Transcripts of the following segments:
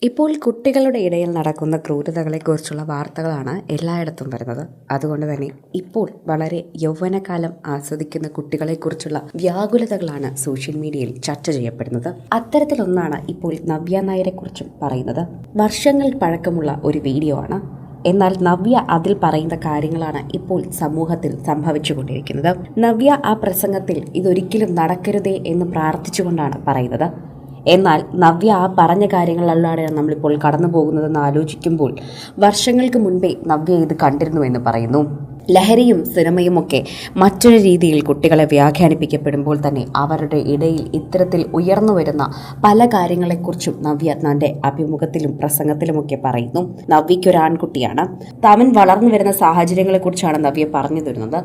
ഇപ്പോൾ കുട്ടികളുടെ ഇടയിൽ നടക്കുന്ന ക്രൂരതകളെക്കുറിച്ചുള്ള വാർത്തകളാണ് എല്ലായിടത്തും വരുന്നത്. അതുകൊണ്ട് തന്നെ ഇപ്പോൾ വളരെ യൗവനകാലം ആസ്വദിക്കുന്ന കുട്ടികളെക്കുറിച്ചുള്ള വ്യാകുലതകളാണ് സോഷ്യൽ മീഡിയയിൽ ചർച്ച ചെയ്യപ്പെടുന്നത്. അത്തരത്തിലൊന്നാണ് ഇപ്പോൾ നവ്യ നായരെക്കുറിച്ചും പറയുന്നത്. വർഷങ്ങൾ പഴക്കമുള്ള ഒരു വീഡിയോ ആണ്. എന്നാൽ നവ്യ അതിൽ പറയുന്ന കാര്യങ്ങളാണ് ഇപ്പോൾ സമൂഹത്തിൽ സംഭവിച്ചുകൊണ്ടിരിക്കുന്നത്. നവ്യ ആ പ്രസംഗത്തിൽ ഇതൊരിക്കലും നടക്കരുതേ എന്ന് പ്രാർത്ഥിച്ചുകൊണ്ടാണ് പറയുന്നത്. എന്നാൽ നവ്യ ആ പറഞ്ഞ കാര്യങ്ങളിലൂടെയാണ് നമ്മളിപ്പോൾ കടന്നു പോകുന്നതെന്ന് ആലോചിക്കുമ്പോൾ വർഷങ്ങൾക്ക് മുൻപേ നവ്യ ഇത് കണ്ടിരുന്നുവെന്ന് പറയുന്നു. ലഹരിയും സിനിമയുമൊക്കെ മറ്റൊരു രീതിയിൽ കുട്ടികളെ വ്യാഖ്യാനിപ്പിക്കപ്പെടുമ്പോൾ തന്നെ അവരുടെ ഇടയിൽ ഇത്തരത്തിൽ ഉയർന്നു വരുന്ന പല കാര്യങ്ങളെക്കുറിച്ചും നവ്യ തന്റെ അഭിമുഖത്തിലും പ്രസംഗത്തിലുമൊക്കെ പറയുന്നു. നവ്യയ്ക്കൊരു ആൺകുട്ടിയാണ്. താൻ വളർന്നു വരുന്ന സാഹചര്യങ്ങളെക്കുറിച്ചാണ് നവ്യ പറഞ്ഞു തരുന്നത്.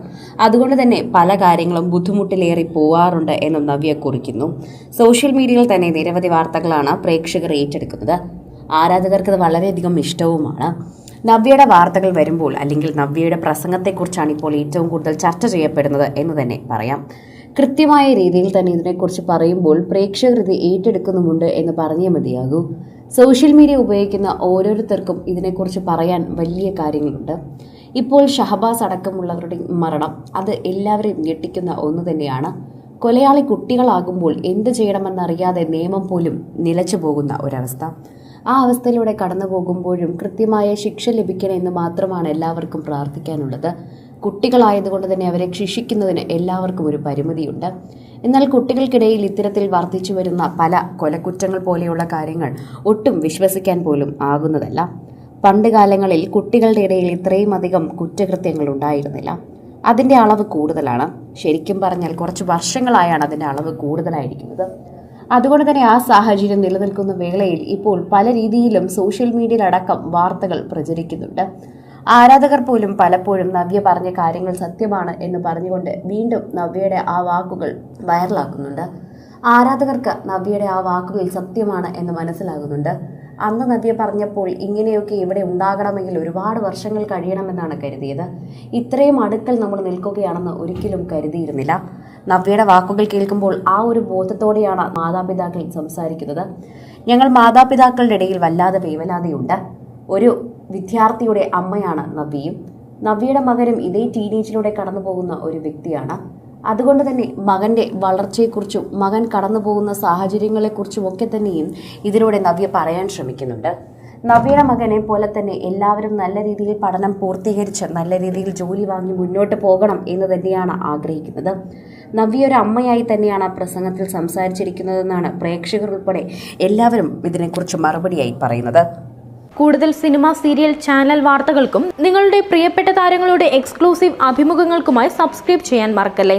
അതുകൊണ്ട് തന്നെ പല കാര്യങ്ങളും ബുദ്ധിമുട്ടിലേറി പോവാറുണ്ട് എന്നും നവ്യ കുറിക്കുന്നു. സോഷ്യൽ മീഡിയയിൽ തന്നെ നിരവധി വാർത്തകളാണ് പ്രേക്ഷകർ ഏറ്റെടുക്കുന്നത്. ആരാധകർക്ക് അത് വളരെയധികം ഇഷ്ടവുമാണ്. നവ്യയുടെ വാർത്തകൾ വരുമ്പോൾ അല്ലെങ്കിൽ നവ്യയുടെ പ്രസംഗത്തെക്കുറിച്ചാണ് ഇപ്പോൾ ഏറ്റവും കൂടുതൽ ചർച്ച ചെയ്യപ്പെടുന്നത് എന്ന് തന്നെ പറയാം. കൃത്യമായ രീതിയിൽ തന്നെ ഇതിനെക്കുറിച്ച് പറയുമ്പോൾ പ്രേക്ഷകർ ഇത് ഏറ്റെടുക്കുന്നുമുണ്ട് എന്ന് പറഞ്ഞേ മതിയാകൂ. സോഷ്യൽ മീഡിയ ഉപയോഗിക്കുന്ന ഓരോരുത്തർക്കും ഇതിനെക്കുറിച്ച് പറയാൻ വലിയ കാര്യങ്ങളുണ്ട്. ഇപ്പോൾ ഷഹബാസ് അടക്കമുള്ളവരുടെ മരണം അത് എല്ലാവരെയും ഞെട്ടിക്കുന്ന ഒന്ന് തന്നെയാണ്. കൊലയാളി കുട്ടികളാകുമ്പോൾ എന്ത് ചെയ്യണമെന്നറിയാതെ നിയമം പോലും നിലച്ചു പോകുന്ന ഒരവസ്ഥ. ആ അവസ്ഥയിലൂടെ കടന്നു പോകുമ്പോഴും കൃത്യമായ ശിക്ഷ ലഭിക്കണമെന്ന് മാത്രമാണ് എല്ലാവർക്കും പ്രാർത്ഥിക്കാനുള്ളത്. കുട്ടികളായതുകൊണ്ട് തന്നെ അവരെ ശിക്ഷിക്കുന്നതിന് എല്ലാവർക്കും ഒരു പരിമിതിയുണ്ട്. എന്നാൽ കുട്ടികൾക്കിടയിൽ ഇത്തരത്തിൽ വർദ്ധിച്ചു വരുന്ന പല കൊലക്കുറ്റങ്ങൾ പോലെയുള്ള കാര്യങ്ങൾ ഒട്ടും വിശ്വസിക്കാൻ പോലും ആകുന്നതല്ല. പണ്ട് കാലങ്ങളിൽ കുട്ടികളുടെ ഇടയിൽ ഇത്രയും അധികം കുറ്റകൃത്യങ്ങൾ ഉണ്ടായിരുന്നില്ല. അതിൻ്റെ അളവ് കൂടുതലാണ്. ശരിക്കും പറഞ്ഞാൽ കുറച്ച് വർഷങ്ങളായാണ് അതിൻ്റെ അളവ് കൂടുതലായിരിക്കുന്നത്. അതുകൊണ്ട് തന്നെ ആ സാഹചര്യം നിലനിൽക്കുന്ന വേളയിൽ ഇപ്പോൾ പല രീതിയിലും സോഷ്യൽ മീഡിയയിലടക്കം വാർത്തകൾ പ്രചരിക്കുന്നുണ്ട്. ആരാധകർ പോലും പലപ്പോഴും നവ്യ പറഞ്ഞ കാര്യങ്ങൾ സത്യമാണ് എന്ന് പറഞ്ഞുകൊണ്ട് വീണ്ടും നവ്യയുടെ ആ വാക്കുകൾ വൈറലാക്കുന്നുണ്ട്. ആരാധകർക്ക് നവ്യയുടെ ആ വാക്കുകൾ സത്യമാണ് എന്ന് മനസ്സിലാകുന്നുണ്ട്. അന്ന് നവ്യ പറഞ്ഞപ്പോൾ ഇങ്ങനെയൊക്കെ ഇവിടെ ഉണ്ടാകണമെങ്കിൽ ഒരുപാട് വർഷങ്ങൾ കഴിയണമെന്നാണ് കരുതിയത്. ഇത്രയും അടുക്കൽ നമ്മൾ നിൽക്കുകയാണെന്ന് ഒരിക്കലും കരുതിയിരുന്നില്ല. നവ്യയുടെ വാക്കുകൾ കേൾക്കുമ്പോൾ ആ ഒരു ബോധത്തോടെയാണ് മാതാപിതാക്കൾ സംസാരിക്കുന്നത്. ഞങ്ങൾ മാതാപിതാക്കളുടെ ഇടയിൽ വല്ലാതെ വേവലാതിയുണ്ട്. ഒരു വിദ്യാർത്ഥിയുടെ അമ്മയാണ് നവ്യയും. നവ്യയുടെ മകനും ഇതേ ടീനേജിലൂടെ കടന്നു പോകുന്ന ഒരു വ്യക്തിയാണ്. അതുകൊണ്ട് തന്നെ മകന്റെ വളർച്ചയെക്കുറിച്ചും മകൻ കടന്നു പോകുന്ന സാഹചര്യങ്ങളെക്കുറിച്ചും ഒക്കെ തന്നെയും ഇതിലൂടെ നവ്യ പറയാൻ ശ്രമിക്കുന്നുണ്ട്. നവ്യയുടെ മകനെ പോലെ തന്നെ എല്ലാവരും നല്ല രീതിയിൽ പഠനം പൂർത്തീകരിച്ച് നല്ല രീതിയിൽ ജോലി വാങ്ങി മുന്നോട്ട് പോകണം എന്ന് തന്നെയാണ് ആഗ്രഹിക്കുന്നത്. നവ്യ ഒരു അമ്മയായി തന്നെയാണ് ആ പ്രസംഗത്തിൽ സംസാരിച്ചിരിക്കുന്നതെന്നാണ് പ്രേക്ഷകർ ഉൾപ്പെടെ എല്ലാവരും ഇതിനെക്കുറിച്ച് മറുപടിയായി പറയുന്നത്. കൂടുതൽ സിനിമ, സീരിയൽ, ചാനൽ വാർത്തകൾക്കും നിങ്ങളുടെ പ്രിയപ്പെട്ട താരങ്ങളുടെ എക്സ്ക്ലൂസീവ് അഭിമുഖങ്ങൾക്കുമായി സബ്സ്ക്രൈബ് ചെയ്യാൻ മറക്കല്ലേ.